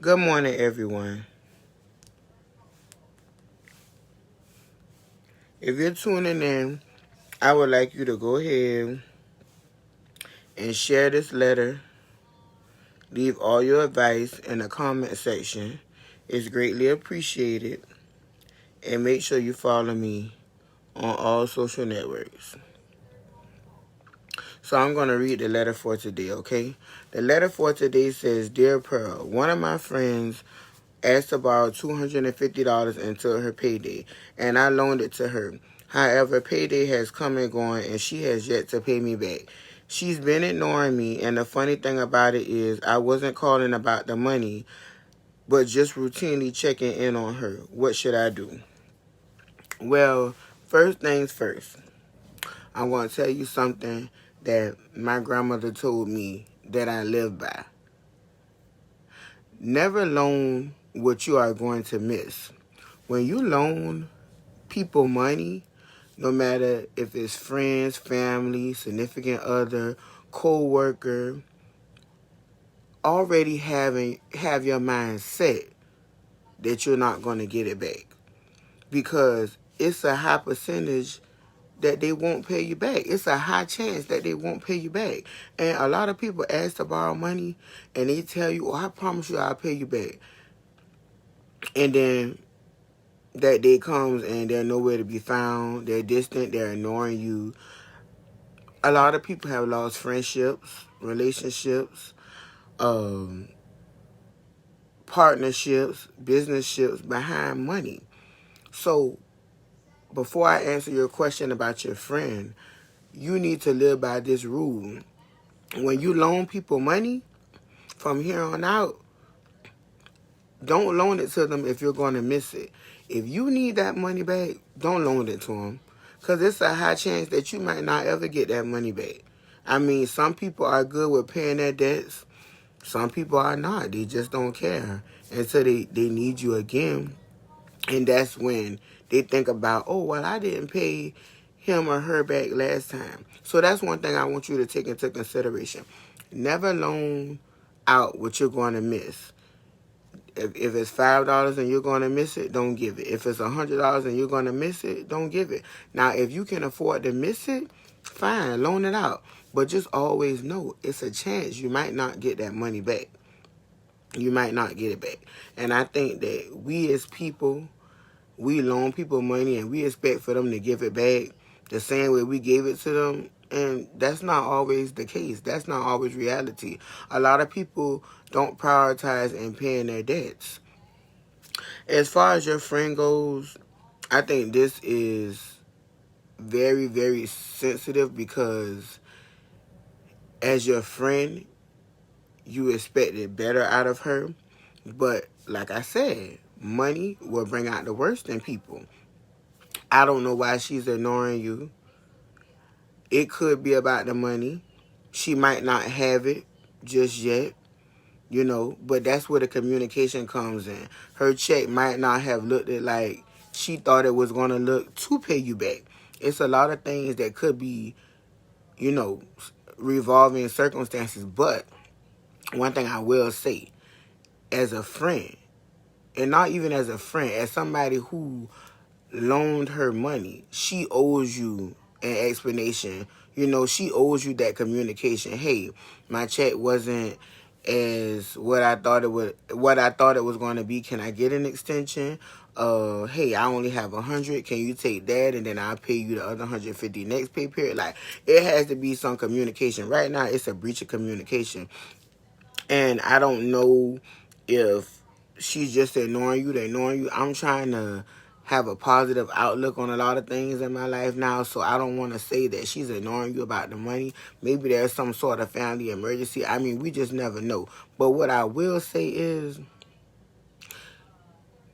Good morning, everyone. If you're tuning in, I would like you to go ahead and share this letter. Leave all your advice in the comment section. It's greatly appreciated. And make sure you follow me on all social networks. So I'm going to read the letter for today, okay? The letter for today says, Dear Pearl, one of my friends asked to borrow $250 until her payday, and I loaned it to her. However, payday has come and gone, and she has yet to pay me back. She's been ignoring me, and the funny thing about it is I wasn't calling about the money, but just routinely checking in on her. What should I do? Well, first things first, I'm going to tell you something that my grandmother told me that I live by. Never loan what you are going to miss. When you loan people money, no matter if it's friends, family, significant other, co-worker, already have your mind set that you're not going to get it back, because it's a high percentage that they won't pay you back. It's a high chance that they won't pay you back. And a lot of people ask to borrow money and they tell you, oh, I promise you I'll pay you back. And then that day comes and they're nowhere to be found. They're distant. They're ignoring you. A lot of people have lost friendships, relationships, partnerships, business-ships behind money. So before I answer your question about your friend, you need to live by this rule. When you loan people money, from here on out, don't loan it to them if you're going to miss it. If you need that money back, don't loan it to them, because it's a high chance that you might not ever get that money back. I mean, some people are good with paying their debts. Some people are not. They just don't care until they need you again. And that's when they think about, oh, well, I didn't pay him or her back last time. So that's one thing I want you to take into consideration. Never loan out what you're going to miss. If it's $5 and you're going to miss it, don't give it. If it's $100 and you're going to miss it, don't give it. Now, if you can afford to miss it, fine, loan it out. But just always know it's a chance you might not get that money back. You might not get it back. And I think that we as people, we loan people money and we expect for them to give it back the same way we gave it to them. And that's not always the case. That's not always reality. A lot of people don't prioritize in paying their debts. As far as your friend goes, I think this is very, very sensitive, because as your friend, you expected better out of her. But like I said, money will bring out the worst in people. I don't know why she's ignoring you. It could be about the money. She might not have it just yet, but that's where the communication comes in. Her check might not have looked it like she thought it was going to look to pay you back. It's a lot of things that could be, revolving circumstances. But one thing I will say, as a friend, and not even as a friend, as somebody who loaned her money, she owes you an explanation. She owes you that communication. Hey, my check wasn't as what I thought it was going to be. Can I get an extension? Hey, I only have 100. Can you take that and then I'll pay you the other 150 next pay period? Like, it has to be some communication. Right now, it's a breach of communication. And I don't know if she's just ignoring you. I'm trying to have a positive outlook on a lot of things in my life now, so I don't want to say that she's ignoring you about the money. Maybe there's some sort of family emergency. I mean, we just never know. But what I will say is,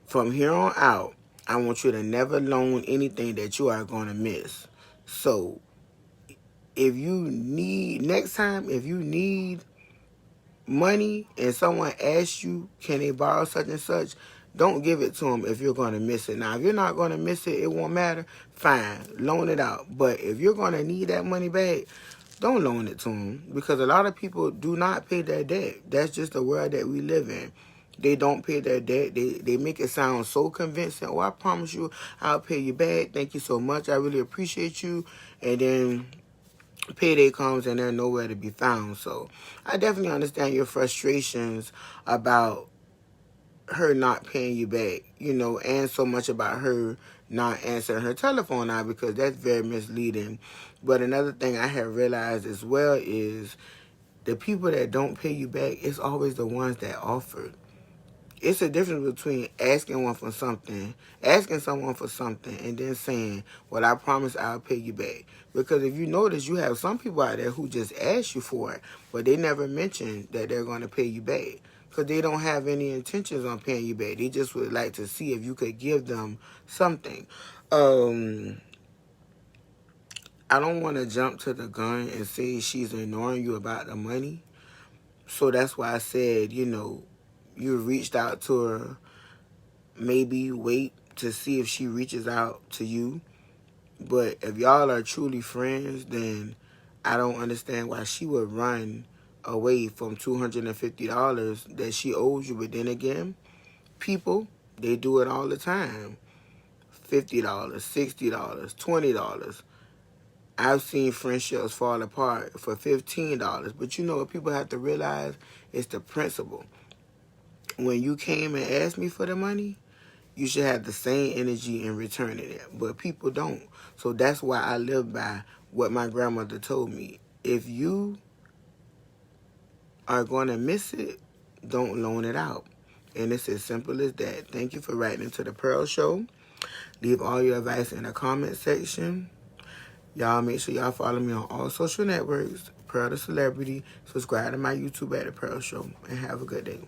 from here on out, I want you to never loan anything that you are going to miss. So, next time, if you need money and someone asks you, can they borrow such and such, don't give it to them if you're going to miss it. Now, if you're not going to miss it, it won't matter. Fine, loan it out. But if you're going to need that money back, don't loan it to them, because a lot of people do not pay their debt. That's just the world that we live in. they don't pay their debt, they make it sound so convincing. Oh, I promise you, I'll pay you back. Thank you so much. I really appreciate you. And then payday comes and they're nowhere to be found. So I definitely understand your frustrations about her not paying you back, and so much about her not answering her telephone now, because that's very misleading. But another thing I have realized as well is the people that don't pay you back, it's always the ones that offered. It's a difference between asking someone for something, and then saying, well, I promise I'll pay you back. Because if you notice, you have some people out there who just ask you for it, but they never mention that they're going to pay you back. Because they don't have any intentions on paying you back. They just would like to see if you could give them something. I don't want to jump to the gun and say she's ignoring you about the money. So that's why I said, you reached out to her. Maybe wait to see if she reaches out to you. But if y'all are truly friends, then I don't understand why she would run away from $250 that she owes you. But then again, people, they do it all the time. $50, $60, $20. I've seen friendships fall apart for $15. But you know what people have to realize? It's the principle. When you came and asked me for the money, you should have the same energy in returning it. But people don't. So that's why I live by what my grandmother told me. If you are going to miss it, don't loan it out. And it's as simple as that. Thank you for writing into the Pearl Show. Leave all your advice in the comment section. Y'all make sure y'all follow me on all social networks, Pearl the Celebrity. Subscribe to my YouTube at The Pearl Show. And have a good day.